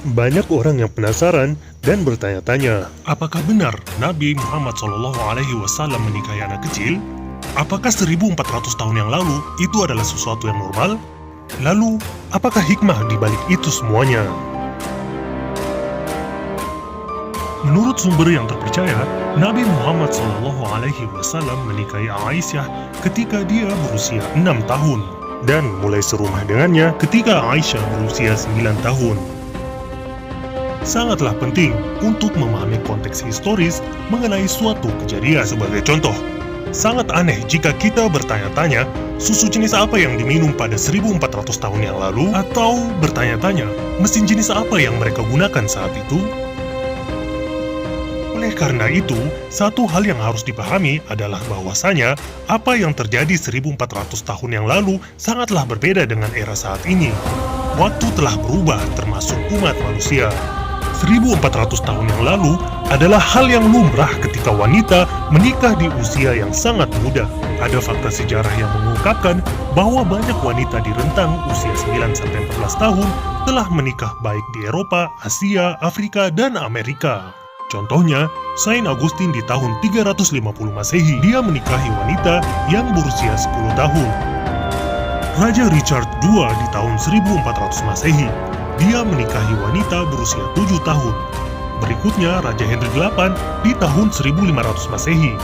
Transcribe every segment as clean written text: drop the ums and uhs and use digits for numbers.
Banyak orang yang penasaran dan bertanya-tanya, apakah benar Nabi Muhammad SAW menikahi anak kecil? Apakah 1400 tahun yang lalu itu adalah sesuatu yang normal? Lalu, apakah hikmah di balik itu semuanya? Menurut sumber yang terpercaya, Nabi Muhammad SAW menikahi Aisyah ketika dia berusia 6 tahun dan mulai serumah dengannya ketika Aisyah berusia 9 tahun. Sangatlah penting untuk memahami konteks historis mengenai suatu kejadian. Sebagai contoh, sangat aneh jika kita bertanya-tanya susu jenis apa yang diminum pada 1400 tahun yang lalu, atau bertanya-tanya mesin jenis apa yang mereka gunakan saat itu. Oleh karena itu, satu hal yang harus dipahami adalah bahwasanya apa yang terjadi 1400 tahun yang lalu sangatlah berbeda dengan era saat ini. Waktu telah berubah termasuk umat manusia. 1400 tahun yang lalu adalah hal yang lumrah ketika wanita menikah di usia yang sangat muda. Ada fakta sejarah yang mengungkapkan bahwa banyak wanita di rentang usia 9-14 tahun telah menikah baik di Eropa, Asia, Afrika, dan Amerika. Contohnya, Saint Augustine di tahun 350 Masehi, dia menikahi wanita yang berusia 10 tahun. Raja Richard II di tahun 1400 Masehi, dia menikahi wanita berusia 7 tahun. Berikutnya, Raja Henry VIII di tahun 1500 Masehi.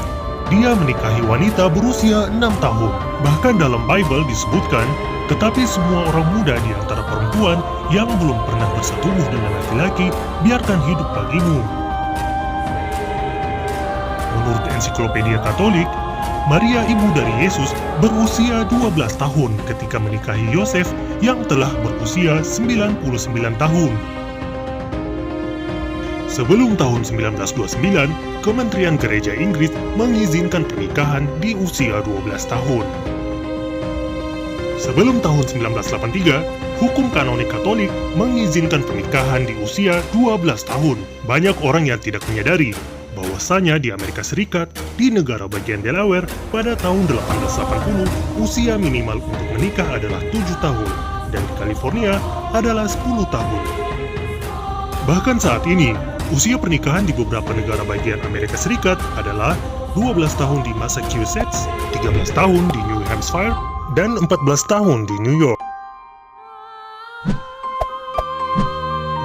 Dia menikahi wanita berusia 6 tahun. Bahkan dalam Bible disebutkan, tetapi semua orang muda di antara perempuan yang belum pernah bersetubuh dengan laki-laki, biarkan hidup bagimu. Menurut Ensiklopedia Katolik, Maria ibu dari Yesus berusia 12 tahun ketika menikahi Yosef yang telah berusia 99 tahun. Sebelum tahun 1929, Kementerian Gereja Inggris mengizinkan pernikahan di usia 12 tahun. Sebelum tahun 1983, hukum kanonik Katolik mengizinkan pernikahan di usia 12 tahun. Banyak orang yang tidak menyadari bahwasanya di Amerika Serikat, di negara bagian Delaware, pada tahun 1880, usia minimal untuk menikah adalah 7 tahun, dan di California adalah 10 tahun. Bahkan saat ini, usia pernikahan di beberapa negara bagian Amerika Serikat adalah 12 tahun di Massachusetts, 13 tahun di New Hampshire, dan 14 tahun di New York.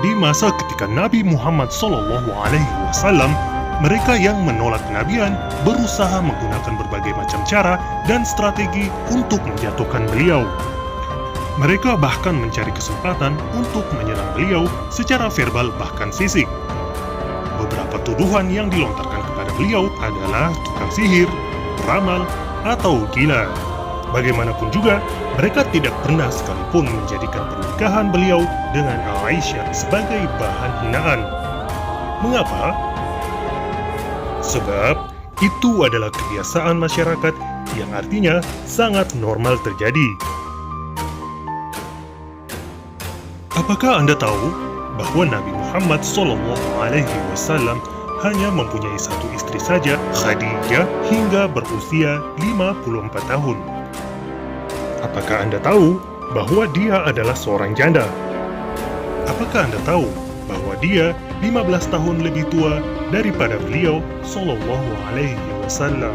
Di masa ketika Nabi Muhammad SAW, mereka yang menolak kenabian berusaha menggunakan berbagai macam cara dan strategi untuk menjatuhkan beliau. Mereka bahkan mencari kesempatan untuk menyerang beliau secara verbal bahkan fisik. Beberapa tuduhan yang dilontarkan kepada beliau adalah tukang sihir, peramal, atau gila. Bagaimanapun juga, mereka tidak pernah sekalipun menjadikan pernikahan beliau dengan Aisyah sebagai bahan hinaan. Mengapa? Sebab itu adalah kebiasaan masyarakat yang artinya sangat normal terjadi. Apakah Anda tahu bahwa Nabi Muhammad SAW hanya mempunyai satu istri saja, Khadijah, hingga berusia 54 tahun? Apakah Anda tahu bahwa dia adalah seorang janda? Apakah Anda tahu bahwa dia 15 tahun lebih tua daripada beliau SAW?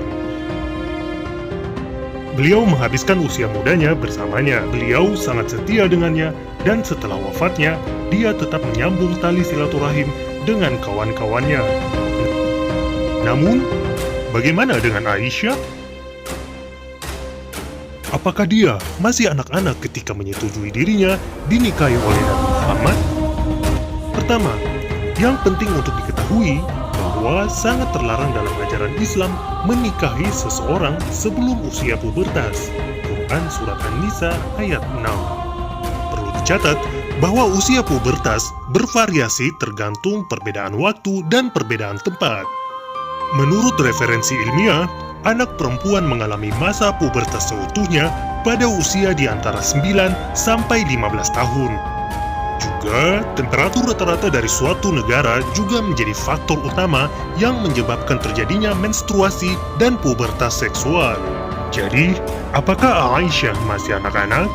Beliau menghabiskan usia mudanya bersamanya. Beliau sangat setia dengannya, dan setelah wafatnya, dia tetap menyambung tali silaturahim dengan kawan-kawannya. Namun, bagaimana dengan Aisyah? Apakah dia masih anak-anak ketika menyetujui dirinya dinikahi oleh Nabi Muhammad? Pertama, yang penting untuk diketahui bahwa sangat terlarang dalam ajaran Islam menikahi seseorang sebelum usia pubertas. Quran Surat An-Nisa ayat 6. Perlu dicatat bahwa usia pubertas bervariasi tergantung perbedaan waktu dan perbedaan tempat. Menurut referensi ilmiah, anak perempuan mengalami masa pubertas seutuhnya pada usia di antara 9 sampai 15 tahun. Juga, temperatur rata-rata dari suatu negara juga menjadi faktor utama yang menyebabkan terjadinya menstruasi dan pubertas seksual. Jadi, apakah Aisyah masih anak-anak?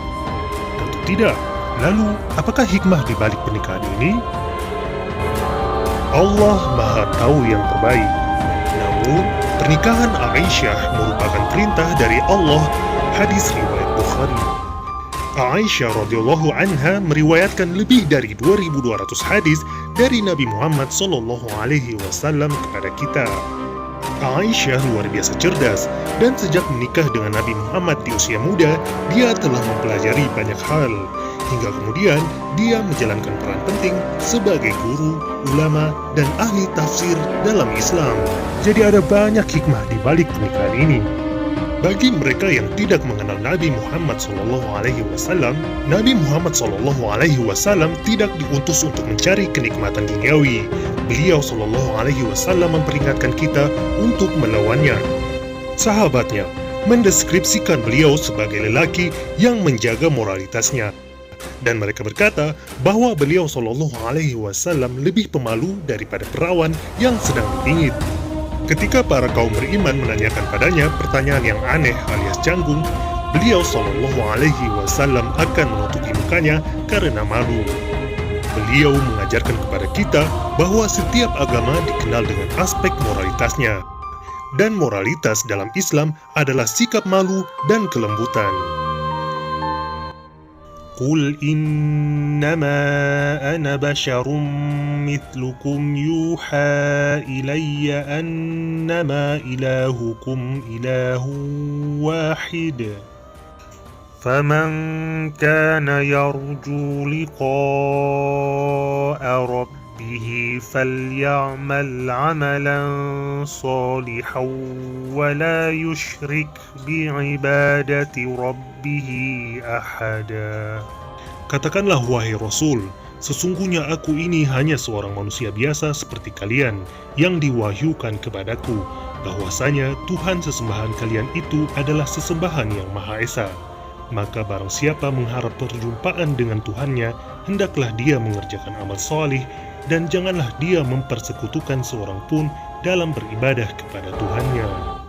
Tentu tidak. Lalu, apakah hikmah di balik pernikahan ini? Allah Maha Tahu yang terbaik. Namun, pernikahan Aisyah merupakan perintah dari Allah. Hadis riwayat Bukhari. Aisyah radhiyallahu anha meriwayatkan lebih dari 2.200 hadis dari Nabi Muhammad SAW kepada kita. Aisyah luar biasa cerdas, dan sejak menikah dengan Nabi Muhammad di usia muda, dia telah mempelajari banyak hal. Hingga kemudian, dia menjalankan peran penting sebagai guru, ulama, dan ahli tafsir dalam Islam. Jadi ada banyak hikmah di balik pernikahan ini. Bagi mereka yang tidak mengenal Nabi Muhammad SAW, Nabi Muhammad SAW tidak diutus untuk mencari kenikmatan duniawi. Beliau SAW memperingatkan kita untuk melawannya. Sahabatnya mendeskripsikan beliau sebagai lelaki yang menjaga moralitasnya. Dan mereka berkata bahwa beliau SAW lebih pemalu daripada perawan yang sedang dipingit. Ketika para kaum beriman menanyakan padanya pertanyaan yang aneh alias canggung, beliau SAW akan menutupi mukanya karena malu. Beliau mengajarkan kepada kita bahwa setiap agama dikenal dengan aspek moralitasnya. Dan moralitas dalam Islam adalah sikap malu dan kelembutan. Qul innama ana basyarum mithlukum yuha ilayya annama ilahukum ilahu wahid. Faman kana yarju liqa'a rabbih falyamal 'amalan salihan wa la yushrik bi'ibadati rabbih ahada. Katakanlah wahai Rasul, sesungguhnya aku ini hanya seorang manusia biasa seperti kalian yang diwahyukan kepadaku, bahwasanya Tuhan sesembahan kalian itu adalah sesembahan yang Maha Esa. Maka barang siapa mengharap perjumpaan dengan Tuhannya, hendaklah dia mengerjakan amal salih, dan janganlah dia mempersekutukan seorang pun dalam beribadah kepada Tuhannya.